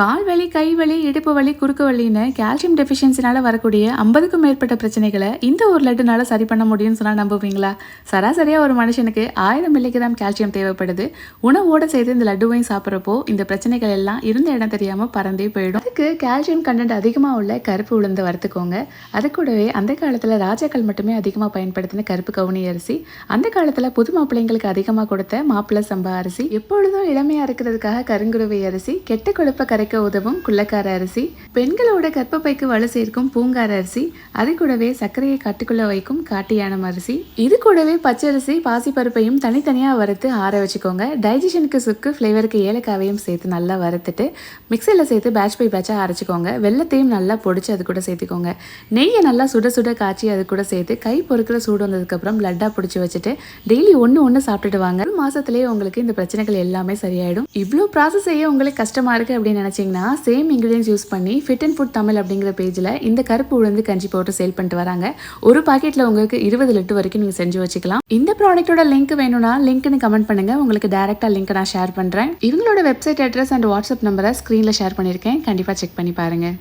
கால் வலி, கை வலி, இடுப்பு வலி, குறுக்கு வலின்னு கால்சியம் டெஃபிஷியன்சினால வரக்கூடிய 50க்கும் மேற்பட்ட பிரச்சனைகளை இந்த ஒரு லட்டுனால சரி பண்ண முடியும்னு சொன்னா நம்புவீங்களா? சராசரியா ஒரு மனுஷனுக்கு 1000 மில்லிகிராம் கால்சியம் தேவைப்படுது. உணவோட சேர்த்து இந்த லட்டுவையும் சாப்பிட்றப்போ இந்த பிரச்சனைகள் எல்லாம் இருந்த இடம் தெரியாம பறந்தே போயிடும். அதுக்கு கால்சியம் கண்டென்ட் அதிகமா உள்ள கருப்பு உளுந்து வறுத்துக்கோங்க. அது கூடவே அந்த காலத்துல ராஜாக்கள் மட்டுமே அதிகமா பயன்படுத்தின கருப்பு கவுனி அரிசி, அந்த காலத்துல புது மாப்பிள்ளைங்களுக்கு அதிகமா கொடுத்த மாப்பிள்ளை சம்பா அரிசி, எப்பொழுதும் இளமையா இருக்கிறதுக்காக கருங்குருவை அரிசி, கெட்ட கொழுப்ப கரைக்க உதவும் குள்ளக்கார அரிசி, பெண்களோட கர்ப்பப்பைக்கு வலு சேர்க்கும் பூங்கார அரிசி, அது கூடவே சர்க்கரையை கட்டுக்குள்ள வைக்கும் காட்டு யானம் அரிசி, இது கூடவே பச்சரிசி பாசிப்பருப்பையும் தனித்தனியா வறுத்து ஆற வச்சுக்கோங்க. டைஜஷனுக்கு சுக்கு, ஃப்ளேவருக்கு ஏலக்காவையும் சேர்த்து நல்லா வறுத்துட்டு மிக்சியில் சேர்த்து பேட்ச் பை பேட்சா அரைச்சிக்கோங்க. வெள்ளத்தையும் நல்லா பொடிச்சு அது கூட சேர்த்துக்கோங்க. நெய்யை நல்லா சுட சுட காய்ச்சி அது கூட சேர்த்து கை பொறுக்கிற சூடு வந்ததுக்கப்புறம் லட்டா பிடிச்சி வச்சுட்டு டெய்லி ஒன்று சாப்பிட்டுட்டு வாங்க. ஒரு மாசத்துலேயே உங்களுக்கு இந்த பிரச்சனைகள் எல்லாமே சரியாயிடும். இவ்வளோ ப்ராசஸ் செய்ய உங்களுக்கு கஷ்டமா இருக்கு அப்படின்னு நினைச்சீங்கன்னா சேம் இன்கிரியன்ஸ் யூஸ் பண்ணி ஃபிட் அண்ட் ஃபுட் தமிழ் அப்படிங்கிற பேஜில் இந்த கருப்பு உளுந்து கஞ்சி பவுடர் சேல் பண்ணிட்டு வராங்க. ஒரு பாக்கெட்டில் உங்களுக்கு 20 லிட்டர் வரைக்கும் நீங்கள் செஞ்சு வச்சுக்கலாம். இந்த ப்ராடக்ட்டோட லிங்க் வேணும்னா லிங்க்னு கமெண்ட் பண்ணுங்க. உங்களுக்கு டேரெக்டாக லிங்க் நான் ஷேர் பண்ணுறேன். இவங்களோட வெப்சைட் அட்ரஸ் அண்ட் வாட்ஸ்அப் நம்பரை ஸ்க்ரீனில் ஷேர் பண்ணியிருக்கேன். கண்டிப்பாக செக் பண்ணி பாருங்கள்.